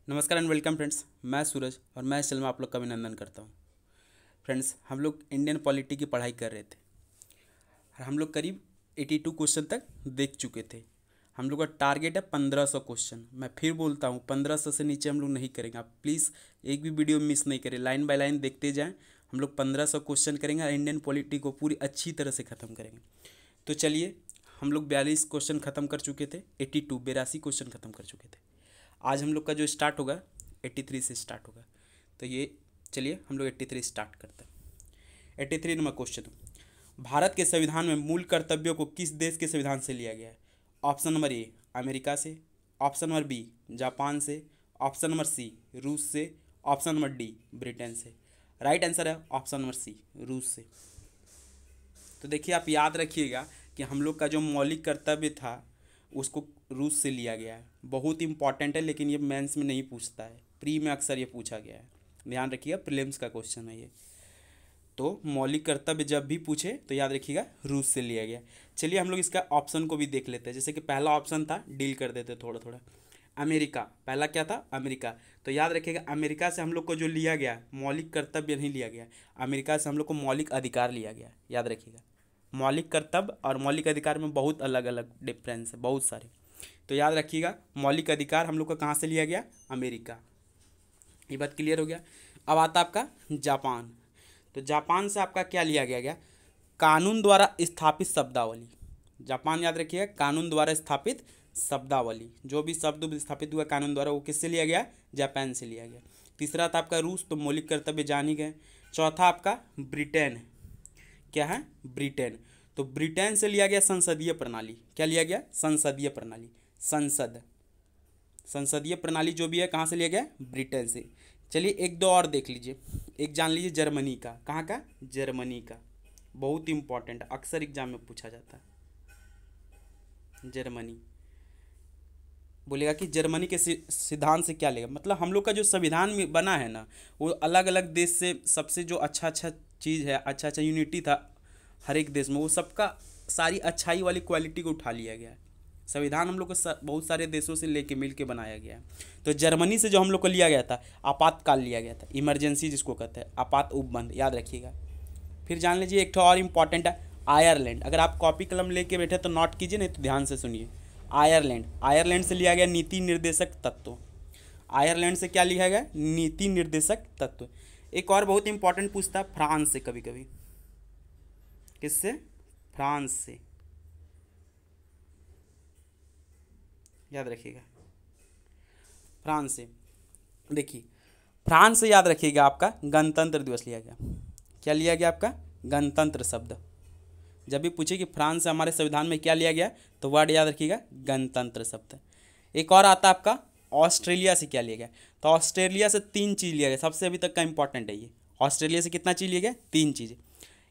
नमस्कार and welcome friends. मैं सूरज और मैं इस चैनल में आप लोग का अभिनंदन करता हूँ। फ्रेंड्स, हम लोग इंडियन पॉलिटी की पढ़ाई कर रहे थे और हम लोग करीब 82 क्वेश्चन तक देख चुके थे। हम लोग का टारगेट है 1500 क्वेश्चन। मैं फिर बोलता हूँ 1500 से नीचे हम लोग नहीं करेंगे। आप प्लीज़ एक भी वीडियो मिस नहीं करें, लाइन बाय लाइन देखते जाएँ। हम लोग 1500 क्वेश्चन करेंगे और इंडियन पॉलिटी को पूरी अच्छी तरह से ख़त्म करेंगे। तो चलिए, हम लोग 42 क्वेश्चन ख़त्म कर चुके थे। 82 क्वेश्चन ख़त्म कर चुके थे। आज हम लोग का जो स्टार्ट होगा 83 से स्टार्ट होगा। तो ये चलिए हम लोग 83 स्टार्ट करते हैं। 83 नंबर क्वेश्चन, भारत के संविधान में मूल कर्तव्यों को किस देश के संविधान से लिया गया है? ऑप्शन नंबर ए अमेरिका से, ऑप्शन नंबर बी जापान से, ऑप्शन नंबर सी रूस से, ऑप्शन नंबर डी ब्रिटेन से। राइट आंसर है ऑप्शन नंबर सी रूस से। तो देखिए, आप याद रखिएगा कि हम लोग का जो मौलिक कर्तव्य था उसको रूस से लिया गया है। बहुत इंपॉर्टेंट है, लेकिन ये मेंस में नहीं पूछता है, प्री में अक्सर ये पूछा गया है। ध्यान रखिएगा, प्रीलिम्स का क्वेश्चन है ये। तो मौलिक कर्तव्य जब भी पूछे तो याद रखिएगा रूस से लिया गया। चलिए हम लोग इसका ऑप्शन को भी देख लेते हैं। जैसे कि पहला ऑप्शन था, डील कर देते थोड़ा थोड़ा। अमेरिका, पहला क्या था? अमेरिका। तो याद रखिएगा, अमेरिका से हम लोग को जो लिया गया मौलिक कर्तव्य नहीं लिया गया, अमेरिका से हम लोग को मौलिक अधिकार लिया गया। याद रखिएगा, मौलिक कर्तव्य और मौलिक अधिकार में बहुत अलग अलग डिफरेंस है, बहुत सारे। तो याद रखिएगा, मौलिक अधिकार हम लोग का कहाँ से लिया गया? अमेरिका। ये बात क्लियर हो गया। अब आता आपका जापान। तो जापान से आपका क्या लिया गया? कानून द्वारा स्थापित शब्दावली। जापान, याद रखिएगा, कानून द्वारा स्थापित शब्दावली। जो भी शब्द स्थापित हुआ कानून द्वारा वो किससे लिया गया? जापान से लिया गया। तीसरा था आपका रूस, तो मौलिक कर्तव्य जान ही गए। चौथा आपका ब्रिटेन। क्या है? ब्रिटेन। तो ब्रिटेन से लिया गया संसदीय प्रणाली। क्या लिया गया? संसदीय प्रणाली। संसदीय प्रणाली जो भी है कहाँ से लिया गया? ब्रिटेन से। चलिए एक दो और देख लीजिए। एक जान लीजिए जर्मनी का। कहाँ का? जर्मनी का। बहुत इंपॉर्टेंट, अक्सर एग्जाम में पूछा जाता है। जर्मनी बोलेगा कि जर्मनी के सिद्धांत से क्या लेगा, मतलब हम लोग का जो संविधान में बना है ना, वो अलग अलग देश से सबसे जो अच्छा अच्छा चीज़ है, अच्छा अच्छा यूनिटी था हर एक देश में, वो सबका सारी अच्छाई वाली क्वालिटी को उठा लिया गया है। संविधान हम लोग को बहुत सारे देशों से लेके मिल के बनाया गया है। तो जर्मनी से जो हम लोग को लिया गया था, आपातकाल लिया गया था, इमरजेंसी जिसको कहते हैं, आपात उपबंध, याद रखिएगा। फिर जान लीजिए एक और इम्पॉर्टेंट है आयरलैंड। अगर आप कॉपी कलम लेके बैठे तो नोट कीजिए, नहीं तो ध्यान से सुनिए। आयरलैंड से लिया गया नीति निर्देशक तत्व। आयरलैंड से क्या लिया गया? नीति निर्देशक तत्व। एक और बहुत इंपॉर्टेंट पूछता है फ्रांस से कभी कभी। किससे? फ्रांस से। याद रखिएगा, फ्रांस से। देखिए, फ्रांस से याद रखिएगा आपका गणतंत्र दिवस लिया गया। क्या लिया गया आपका? गणतंत्र शब्द। जब भी पूछे कि फ्रांस से हमारे संविधान में क्या लिया गया, तो वर्ड याद रखिएगा गणतंत्र शब्द। एक और आता आपका ऑस्ट्रेलिया से क्या लिया गया। तो ऑस्ट्रेलिया से 3 चीज़ लिया गया, सबसे अभी तक का इंपॉर्टेंट है ये। ऑस्ट्रेलिया से कितना चीज़ लिया गया? 3 चीज़।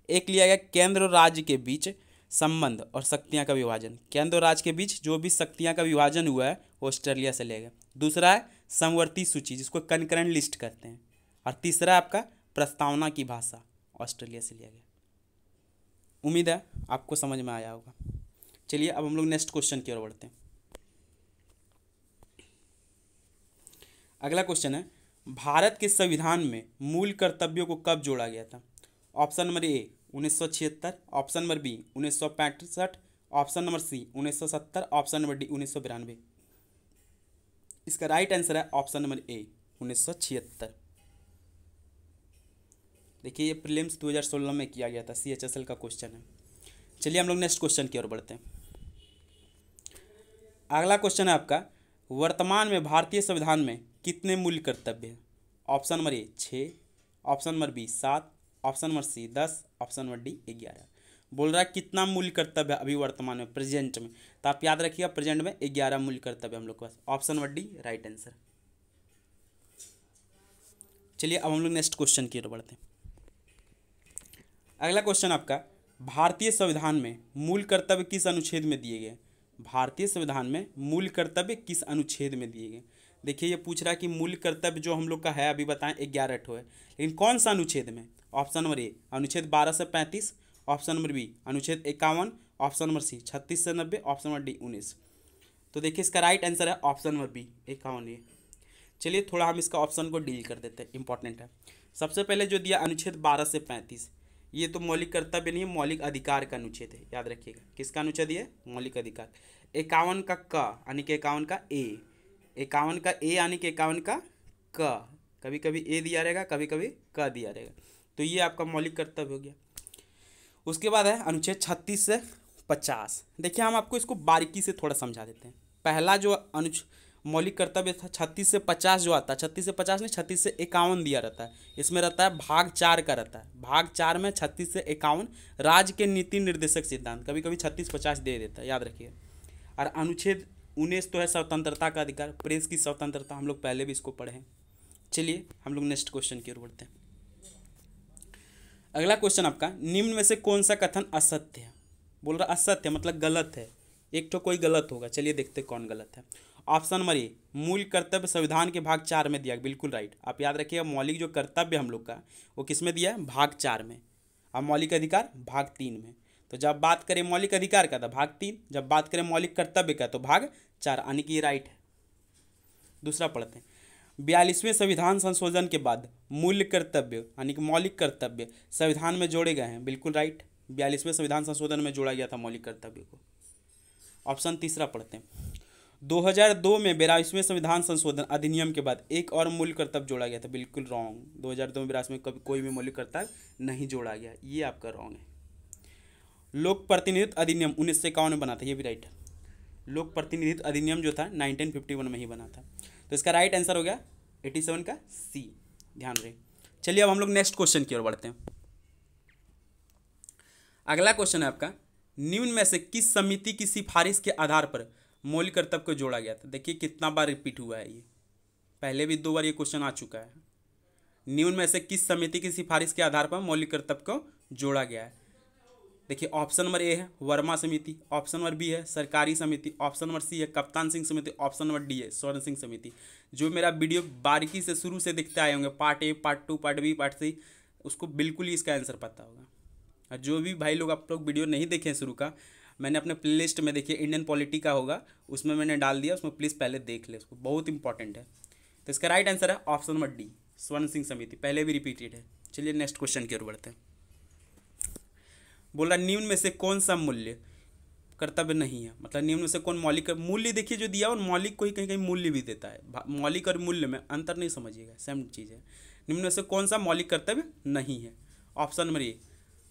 एक लिया गया केंद्र और राज्य के बीच संबंध और शक्तियाँ का विभाजन। केंद्र और राज्य के बीच जो भी शक्तियाँ का विभाजन हुआ है वो ऑस्ट्रेलिया से लिया गया। दूसरा है समवर्ती सूची, जिसको कनकरेंट लिस्ट कहते हैं। और तीसरा है आपका प्रस्तावना की भाषा, ऑस्ट्रेलिया से लिया गया। उम्मीद है आपको समझ में आया होगा। चलिए अब हम लोग नेक्स्ट क्वेश्चन की ओर बढ़ते हैं। अगला क्वेश्चन है, भारत के संविधान में मूल कर्तव्यों को कब जोड़ा गया था? Option number A 1976, option number B 1965, option number C 1970, option number D 1992। इसका राइट आंसर है ऑप्शन नंबर ए 1976। देखिए, ये प्रीलिम्स 2016 में किया गया था, CHSL का क्वेश्चन है। चलिए हम लोग नेक्स्ट क्वेश्चन की ओर बढ़ते हैं। अगला क्वेश्चन है आपका, वर्तमान में भारतीय संविधान में कितने मूल कर्तव्य हैं? Option number A 6, option number B 7, option number C 10, option number D 11। बोल रहा है कितना मूल कर्तव्य है अभी वर्तमान में, प्रेजेंट में। तो आप याद रखिएगा, प्रेजेंट में 11 मूल कर्तव्य हम लोग के पास। Option number D right answer. चलिए अब हम लोग नेक्स्ट क्वेश्चन की ओर बढ़ते हैं। अगला क्वेश्चन आपका, भारतीय संविधान में मूल कर्तव्य किस अनुच्छेद में दिए गए? भारतीय संविधान में मूल कर्तव्य किस अनुच्छेद में दिए गए? देखिए, ये पूछ रहा है कि मूल कर्तव्य जो हम लोग का है अभी बताएं 11 ठो है, लेकिन कौन सा अनुच्छेद में? ऑप्शन नंबर ए अनुच्छेद 12 से 35, ऑप्शन नंबर बी अनुच्छेद 51, ऑप्शन नंबर सी 36 से 90, ऑप्शन नंबर डी 19। तो देखिए इसका राइट आंसर है ऑप्शन नंबर बी 51 ए। चलिए थोड़ा हम इसका ऑप्शन को डील कर देते हैं, इंपॉर्टेंट है। सबसे पहले जो दिया अनुच्छेद 12 से 35, ये तो मौलिक कर्तव्य नहीं है, मौलिक अधिकार का अनुच्छेद है, याद रखिएगा। किसका अनुच्छेद है? मौलिक अधिकार। 51 का क यानी कि 51 का ए, 51 का ए यानी कि 51 का क, कभी कभी ए दिया रहेगा, कभी कभी क दिया रहेगा, तो ये आपका मौलिक कर्तव्य हो गया। उसके बाद है अनुच्छेद 36 से 50। देखिए हम आपको इसको बारीकी से थोड़ा समझा देते हैं। पहला जो मौलिक कर्तव्य था 36 से 50 जो आता है, 36 से 50 नहीं, 36 से 51 दिया रहता है। इसमें रहता है भाग 4 का रहता है। भाग 4 में 36 से 51 राज्य के नीति निर्देशक सिद्धांत, कभी कभी 36-50 दे देता है, याद रखिए। और अनुच्छेद 19 तो है स्वतंत्रता का अधिकार, प्रेस की स्वतंत्रता, हम लोग पहले भी इसको पढ़े हैं। चलिए हम लोग नेक्स्ट क्वेश्चन की ओर बढ़ते हैं। अगला क्वेश्चन आपका, निम्न में से कौन सा कथन असत्य है? बोल रहा असत्य मतलब गलत है, एक तो कोई गलत होगा। चलिए देखते कौन गलत है। ऑप्शन नंबर ए, मूल कर्तव्य संविधान के भाग 4 में दिया, बिल्कुल राइट। आप याद रखिएगा मौलिक जो कर्तव्य हम लोग का वो किस में दिया है? भाग 4 में। और मौलिक अधिकार भाग 3 में। तो जब बात करें मौलिक अधिकार का तो भाग 3, जब बात करें मौलिक कर्तव्य का तो भाग 4, यानी कि ये राइट है। दूसरा पढ़ते हैं, 42वें संविधान संशोधन के बाद मूल कर्तव्य यानी कि मौलिक कर्तव्य संविधान में जोड़े गए हैं, बिल्कुल राइट। 42वें संविधान संशोधन में जोड़ा गया था मौलिक कर्तव्य को। ऑप्शन तीसरा पढ़ते हैं, 2002 में 42वें संविधान संशोधन अधिनियम के बाद एक और मूल कर्तव्य जोड़ा गया था, बिल्कुल रॉन्ग। 2002 में 82 में कभी कोई भी मौलिक कर्तव्य नहीं जोड़ा गया, ये आपका रॉन्ग है। लोक प्रतिनिधित्व अधिनियम 1951 में बना था, ये भी राइट है। लोक प्रतिनिधित्व अधिनियम जो था 1951 में ही बना था, तो इसका राइट आंसर हो गया 87 का सी, ध्यान रहे। चलिए अब हम लोग नेक्स्ट क्वेश्चन की ओर बढ़ते हैं। अगला क्वेश्चन है आपका, निम्न में से किस समिति की सिफारिश के आधार पर मौलिक कर्तव्य को जोड़ा गया था? देखिए कितना बार रिपीट हुआ है, ये पहले भी 2 बार ये क्वेश्चन आ चुका है। निम्न में से किस समिति की सिफारिश के आधार पर मौलिक कर्तव्य को जोड़ा गया है? देखिए ऑप्शन नंबर ए है वर्मा समिति, ऑप्शन नंबर बी है सरकारी समिति, ऑप्शन नंबर सी है कप्तान सिंह समिति, ऑप्शन नंबर डी है स्वर्ण सिंह समिति। जो मेरा वीडियो बारीकी से शुरू से देखते आए होंगे, part A, part 2, part B, part C, उसको बिल्कुल ही इसका आंसर पता होगा। और जो भी भाई लोग आप लोग वीडियो नहीं देखे शुरू का, मैंने अपने प्लेलिस्ट में देखिए इंडियन पॉलिटी का होगा, उसमें मैंने डाल दिया, उसमें प्लीज़ पहले देख ले, उसको बहुत इंपॉर्टेंट है। तो इसका राइट आंसर है ऑप्शन नंबर डी स्वर्ण सिंह समिति, पहले भी रिपीटेड है। चलिए नेक्स्ट क्वेश्चन की ओर बढ़ते हैं। बोल रहा निम्न में से कौन सा मूल्य कर्तव्य नहीं है, मतलब निम्न में से कौन मौलिक मूल्य, देखिए जो दिया और मौलिक को ही कहीं कहीं मूल्य भी देता है। मौलिक और मूल्य में अंतर नहीं समझिएगा, सेम चीज़ है। निम्न में से कौन सा मौलिक कर्तव्य नहीं है? ऑप्शन नंबर ए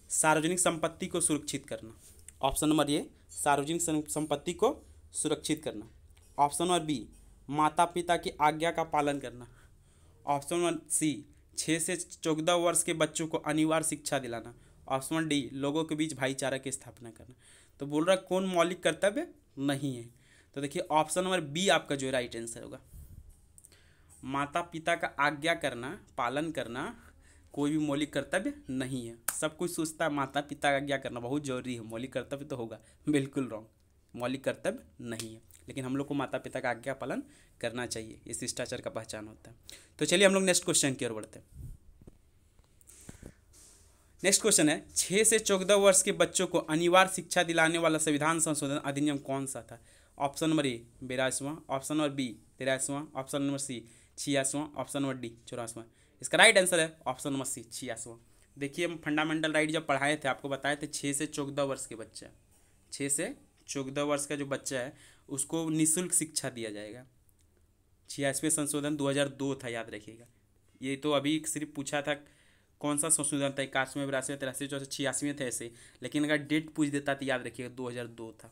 सार्वजनिक संपत्ति को सुरक्षित करना, ऑप्शन नंबर ए सार्वजनिक संपत्ति को सुरक्षित करना, ऑप्शन नंबर बी माता पिता की आज्ञा का पालन करना, ऑप्शन नंबर सी 6 से 14 वर्ष के बच्चों को अनिवार्य शिक्षा दिलाना, ऑप्शन नंबर डी लोगों के बीच भाईचारा की स्थापना करना। तो बोल रहा कौन मौलिक कर्तव्य नहीं है? तो देखिए ऑप्शन नंबर बी आपका जो राइट आंसर होगा। माता पिता का आज्ञा करना, पालन करना कोई भी मौलिक कर्तव्य नहीं है। सब कुछ सोचता है माता पिता का आज्ञा करना बहुत जरूरी है, मौलिक कर्तव्य तो होगा, बिल्कुल रॉन्ग, मौलिक कर्तव्य नहीं है। लेकिन हम लोग को माता पिता का आज्ञा पालन करना चाहिए, ये शिष्टाचार का पहचान होता है। तो चलिए हम लोग नेक्स्ट क्वेश्चन की ओर बढ़ते हैं। नेक्स्ट क्वेश्चन है 6 से 14 वर्ष के बच्चों को अनिवार्य शिक्षा दिलाने वाला संविधान संशोधन अधिनियम कौन सा था? ऑप्शन नंबर ए 82वां, ऑप्शन नंबर बी 83वां, ऑप्शन नंबर सी 86वां, ऑप्शन नंबर डी 84वां। इसका राइट आंसर है ऑप्शन नंबर सी 86वां। देखिए हम फंडामेंटल राइट जब पढ़ाए थे आपको बताए थे 6 से 14 वर्ष के बच्चा, 6 से 14 वर्ष का जो बच्चा है उसको निःशुल्क शिक्षा दिया जाएगा। 86वें संशोधन 2002 था, याद रखिएगा। ये तो अभी सिर्फ पूछा था कौन सा संशोधन था, 81वें, 82वें, 83वें, 84वें, 86वें थे ऐसे, लेकिन अगर डेट पूछ देता तो याद रखिएगा 2002 था।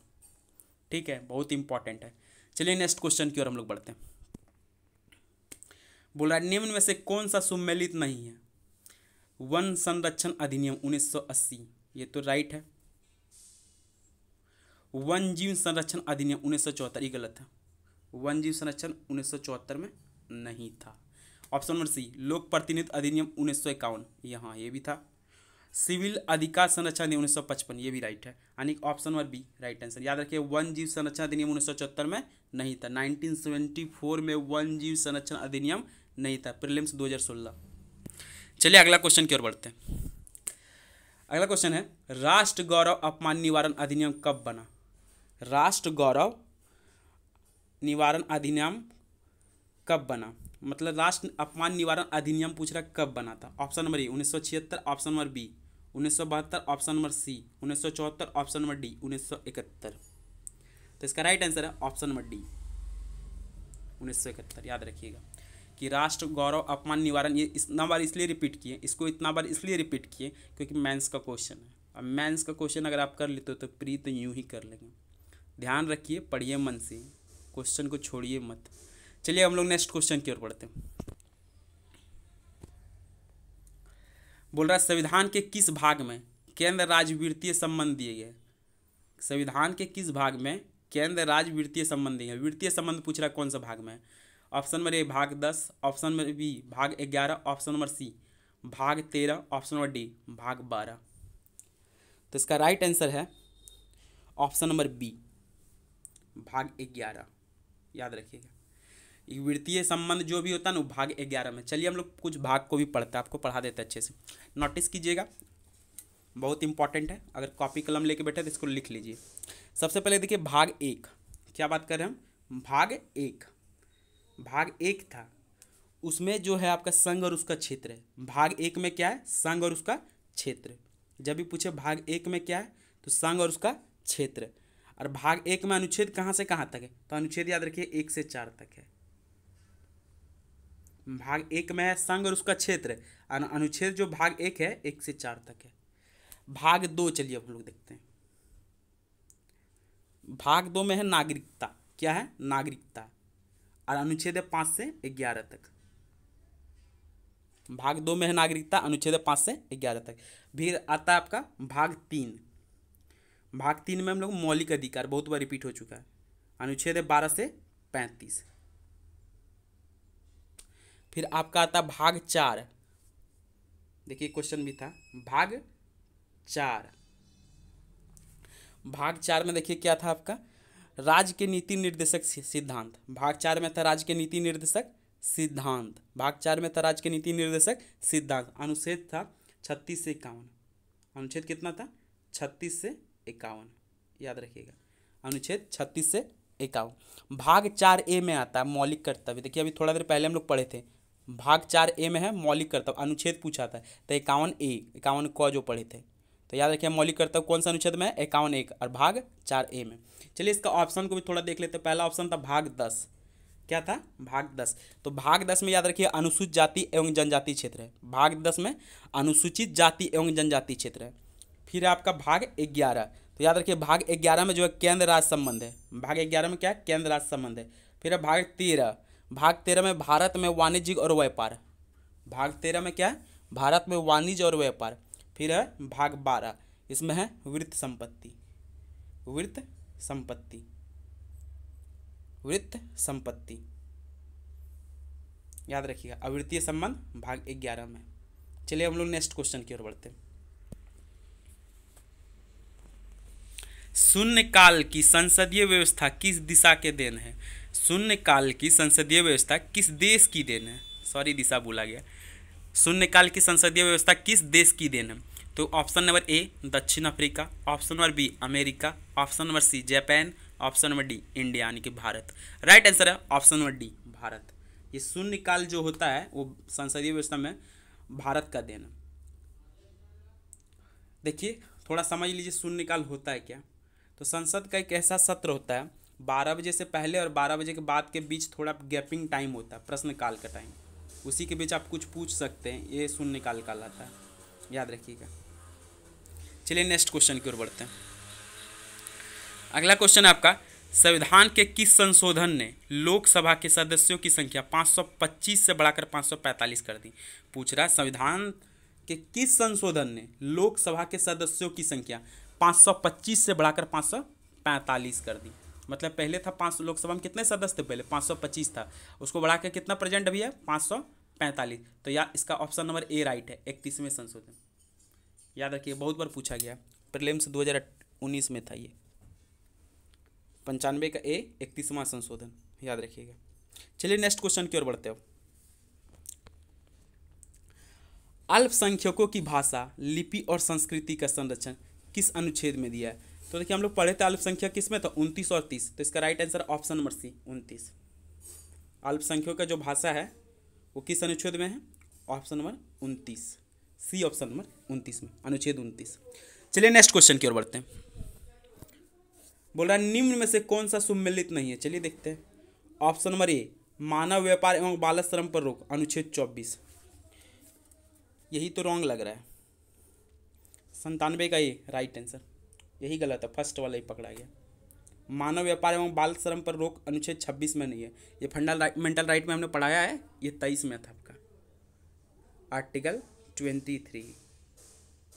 ठीक है, बहुत इंपॉर्टेंट है। चलिए नेक्स्ट क्वेश्चन की ओर हम लोग बढ़ते हैं। बोल रहा है निम्न में से कौन सा सम्मिलित नहीं है? वन संरक्षण अधिनियम 1980, ये तो राइट है। वन जीव संरक्षण अधिनियम 1974, ये गलत है। वन जीव संरक्षण 1974 में नहीं था। ऑप्शन नंबर सी लोक प्रतिनिधित्व अधिनियम 1951, यहाँ ये भी था। सिविल अधिकार संरक्षण अधिनियम 1955, ये भी राइट है, यानी option number B right answer. याद रखिए वन जीव संरक्षण अधिनियम 1974 में नहीं था, 1974 में वन जीव संरक्षण अधिनियम नहीं था, प्रीलिम्स 2016। चलिए अगला क्वेश्चन की ओर बढ़ते हैं। अगला क्वेश्चन है राष्ट्र गौरव अपमान निवारण अधिनियम कब बना? राष्ट्र गौरव निवारण अधिनियम कब बना? मतलब राष्ट्र अपमान निवारण अधिनियम पूछ रहा है कब बना था। Option number A 1976, option number B 1972, option number C 1974, option number D 1971। तो इसका राइट आंसर है ऑप्शन नंबर डी 1971। याद रखिएगा कि राष्ट्र गौरव अपमान निवारण, ये इतना बार इसलिए रिपीट किए, इसको इतना बार इसलिए रिपीट किए क्योंकि मेंस का क्वेश्चन है। अब मेंस का क्वेश्चन अगर आप कर लेते हो तो प्री तो यूं ही कर लेंगे। ध्यान रखिए, पढ़िए मन से, क्वेश्चन को छोड़िए मत। चलिए हम लोग नेक्स्ट क्वेश्चन की ओर बढ़ते हैं। बोल रहा है संविधान के किस भाग में केंद्र राज्य वित्तीय संबंध दिए गए। संविधान के किस भाग में केंद्र राज्य वित्तीय संबंध दिए गए। वित्तीय संबंध पूछ रहा है कौन सा भाग में। ऑप्शन नंबर ए भाग 10, ऑप्शन नंबर बी भाग 11, ऑप्शन नंबर सी भाग 13, ऑप्शन नंबर डी भाग 12। तो इसका राइट आंसर है ऑप्शन नंबर बी भाग 11। याद रखिएगा, ये वित्तीय संबंध जो भी होता है ना भाग 11 में। चलिए हम लोग कुछ भाग को भी पढ़ते हैं, आपको पढ़ा देते हैं अच्छे से। नोटिस कीजिएगा, बहुत इंपॉर्टेंट है। अगर कॉपी कलम लेके बैठे तो इसको लिख लीजिए। सबसे पहले देखिए भाग 1, क्या बात कर रहे हैं हम। भाग 1 था, उसमें जो है आपका संघ और उसका क्षेत्र है। भाग 1 में क्या है, संघ और उसका क्षेत्र। जब भी पूछे भाग 1 में क्या है तो संघ और उसका क्षेत्र। और भाग 1 में अनुच्छेद कहाँ से कहाँ तक है, तो अनुच्छेद याद रखिए 1 से 4 तक है। भाग 1 में है संघ और उसका क्षेत्र, अनुच्छेद जो भाग 1 है 1 से 4 तक है। भाग 2 चलिए हम लोग देखते हैं। भाग 2 में है नागरिकता, क्या है नागरिकता, और अनुच्छेद है 5 से 11 तक। भाग 2 में है नागरिकता, अनुच्छेद है 5 से 11 तक। फिर आता है आपका भाग 3। भाग 3 में हम लोग मौलिक अधिकार, बहुत बार रिपीट हो चुका है, अनुच्छेद है 12 से 35। फिर आपका आता भाग 4, देखिए क्वेश्चन भी था भाग 4। भाग 4 में देखिए क्या था आपका, राज्य के नीति निर्देशक सिद्धांत। भाग 4 में था राज्य के नीति निर्देशक सिद्धांत। भाग 4 में था राज्य के नीति निर्देशक सिद्धांत। अनुच्छेद था 36 से 51। अनुच्छेद कितना था, 36 से 51। याद रखिएगा, अनुच्छेद 36 से 51। भाग 4A में आता है मौलिक कर्तव्य। देखिए अभी थोड़ा देर पहले हम लोग पढ़े थे, भाग 4A में है मौलिक कर्तव्य, अनुच्छेद पूछा था तो 51A 51 को जो पढ़े थे। तो याद रखिए मौलिक कर्तव्य कौन सा अनुच्छेद में है, 51 और भाग 4A में। चलिए इसका ऑप्शन को भी थोड़ा देख लेते हैं। पहला ऑप्शन था भाग 10, क्या था भाग 10। तो भाग 10 में याद रखिए अनुसूचित जाति एवं जनजाति क्षेत्र है। भाग 10 में अनुसूचित जाति एवं जनजाति क्षेत्र है। फिर आपका भाग 11, तो याद रखिए भाग 11 में जो है केंद्र राज्य संबंध है। भाग 11 में क्या है, केंद्र राज्य संबंध है। फिर है भाग 13, भाग 13 में भारत में वाणिज्य और व्यापार। भाग 13 में क्या है, भारत में वाणिज्य और व्यापार। फिर है भाग 12, इसमें है वित्त संपत्ति। वित्त संपत्ति, वित्त संपत्ति, याद रखिएगा। अवित्तीय संबंध भाग 11 में। चलिए हम लोग नेक्स्ट क्वेश्चन की ओर बढ़ते हैं। शून्यकाल की संसदीय व्यवस्था किस दिशा के देन है। शून्यकाल की संसदीय व्यवस्था किस देश की देन है, सॉरी दिशा भूला गया। शून्यकाल की संसदीय व्यवस्था किस देश की देन है। तो ऑप्शन नंबर ए दक्षिण Africa, option number B America, option number C Japan, option number D India यानी कि भारत। राइट आंसर है ऑप्शन नंबर डी भारत। ये शून्यकाल जो होता है वो संसदीय व्यवस्था में भारत का देन है। देखिए थोड़ा समझ लीजिए शून्यकाल होता है क्या। तो संसद का एक ऐसा सत्र होता है 12 बजे से पहले और 12 बजे के बाद के बीच थोड़ा गैपिंग टाइम होता है, प्रश्नकाल का टाइम। उसी के बीच आप कुछ पूछ सकते हैं, ये शून्यकाल कहलाता है, याद रखिएगा। चलिए नेक्स्ट क्वेश्चन की ओर बढ़ते हैं। अगला क्वेश्चन है आपका, संविधान के किस संशोधन ने लोकसभा के सदस्यों की संख्या 525 से बढ़ाकर 545 कर दी। पूछ रहा है संविधान के किस संशोधन ने लोकसभा के सदस्यों की संख्या 525 से बढ़ाकर 545 कर दी। मतलब पहले था 500, लोकसभा में कितने सदस्य थे पहले 525 था, उसको बढ़ा के कितना प्रेजेंट अभी है 545। तो या इसका ऑप्शन नंबर ए राइट है, 31वें संशोधन। याद रखिए बहुत बार पूछा गया, प्रीलिम्स 2019 में था ये। 95 का ए 31वां संशोधन, याद रखिएगा। चलिए नेक्स्ट क्वेश्चन की ओर बढ़ते हो। अल्पसंख्यकों की भाषा, लिपि और संस्कृति का संरक्षण किस अनुच्छेद में दिया है। तो देखिए हम लोग पढ़े थे अल्पसंख्यक किस में, तो 29 और 30। तो इसका right answer option number C 29। अल्पसंख्यकों का जो भाषा है वो किस अनुच्छेद में है? Option number 29, C option number 29 में, अनुच्छेद 29। चलिए नेक्स्ट क्वेश्चन की ओर बढ़ते हैं। बोल रहा है निम्न में से कौन सा सुमेलित नहीं है? चलिए देखते हैं। ऑप्शन नंबर ए, मानव व्यापार एवं बाल श्रम पर रोक, अनुच्छेद 24। यही तो रॉन्ग लग रहा है। 97 का ए राइट आंसर, यही गलत है, फर्स्ट वाला ही पकड़ा गया। मानव व्यापार एवं बाल श्रम पर रोक अनुच्छेद 26 में नहीं है। ये फंडामेंटल राइट में हमने पढ़ाया है, ये 23 में था आपका, आर्टिकल 23।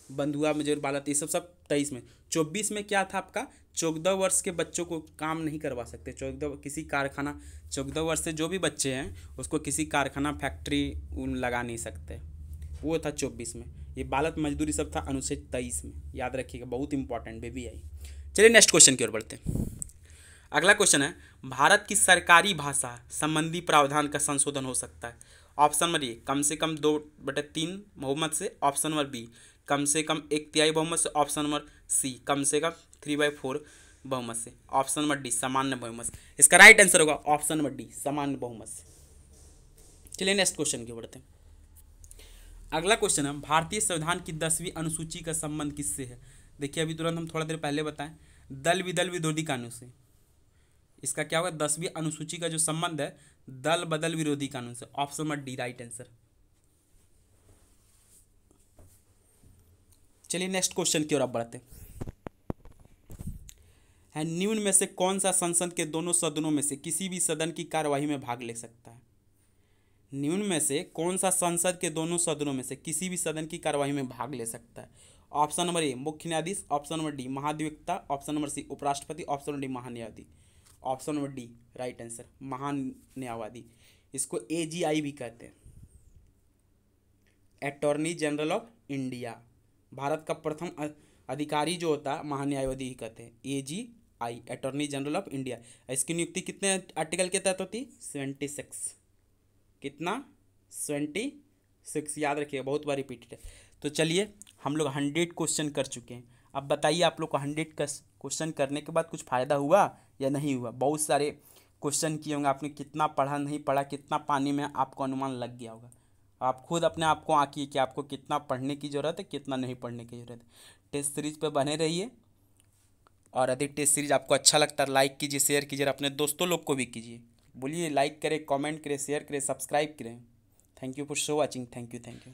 बंधुआ मजदूर बालक, ये सब 23 में। 24 में क्या था आपका? 14 वर्ष के बच्चों को काम नहीं करवा सकते। 14 किसी कारखाना, 14 वर्ष से जो भी बच्चे हैं उसको किसी कारखाना फैक्ट्री लगा नहीं सकते, वो था 24 में। ये बालक मजदूरी सब था अनुच्छेद 23 में, याद रखिएगा, बहुत इंपॉर्टेंट बेबी आई। चलिए नेक्स्ट क्वेश्चन की ओर बढ़ते हैं। अगला क्वेश्चन है, भारत की सरकारी भाषा संबंधी प्रावधान का संशोधन हो सकता है। ऑप्शन नंबर ए, कम से कम 2/3 बहुमत से। ऑप्शन नंबर बी, कम से कम 1/3 बहुमत से। ऑप्शन नंबर सी, कम से कम 3/4 बहुमत से। ऑप्शन नंबर डी, सामान्य बहुमत से। इसका राइट आंसर होगा ऑप्शन नंबर डी, सामान्य बहुमत से। चलिए नेक्स्ट क्वेश्चन की ओर बढ़ते हैं। अगला क्वेश्चन है, भारतीय संविधान की 10वीं अनुसूची का संबंध किससे है? देखिए अभी तुरंत हम थोड़ा देर पहले बताएं, दल विदल विरोधी कानून से। इसका क्या होगा? 10वीं अनुसूची का जो संबंध है दल बदल विरोधी कानून से। Option number D right answer. चलिए नेक्स्ट क्वेश्चन की ओर आप बढ़ते हैं। निम्न में से कौन सा संसद के दोनों सदनों में से किसी भी सदन की कार्यवाही में भाग ले सकता है? निम्न में से कौन सा संसद के दोनों सदनों में से किसी भी सदन की कार्यवाही में भाग ले सकता है? ऑप्शन नंबर ए, मुख्य न्यायाधीश। ऑप्शन नंबर डी, महाधिवक्ता। ऑप्शन नंबर सी, उपराष्ट्रपति। ऑप्शन नंबर डी, महान्यायाधीश। Option number D right answer, महान्यायवादी। इसको AGI भी कहते हैं, attorney general of India. Bharat का प्रथम अधिकारी जो होता है महान्यायवादी ही कहते हैं, AGI, attorney general of India. इसकी नियुक्ति कितने आर्टिकल के तहत होती? 76। कितना? 26, याद रखिएगा, बहुत बार रिपीटेड है। तो चलिए हम लोग 100 क्वेश्चन कर चुके हैं। अब बताइए आप लोग को 100 क्वेश्चन करने के बाद कुछ फ़ायदा हुआ या नहीं हुआ? बहुत सारे क्वेश्चन किए होंगे आपने, कितना पढ़ा नहीं पढ़ा, कितना पानी में आपको अनुमान लग गया होगा। आप खुद अपने आप को आंकिए कि आपको कितना पढ़ने की ज़रूरत है, कितना नहीं पढ़ने की ज़रूरत है। टेस्ट सीरीज़ पे बने रहिए, और यदि टेस्ट सीरीज आपको अच्छा लगता है लाइक कीजिए, शेयर कीजिए, अपने दोस्तों लोग को भी कीजिए। बोलिए लाइक करें, कमेंट करें, शेयर करें, सब्सक्राइब करें। Thank you for watching. Thank you.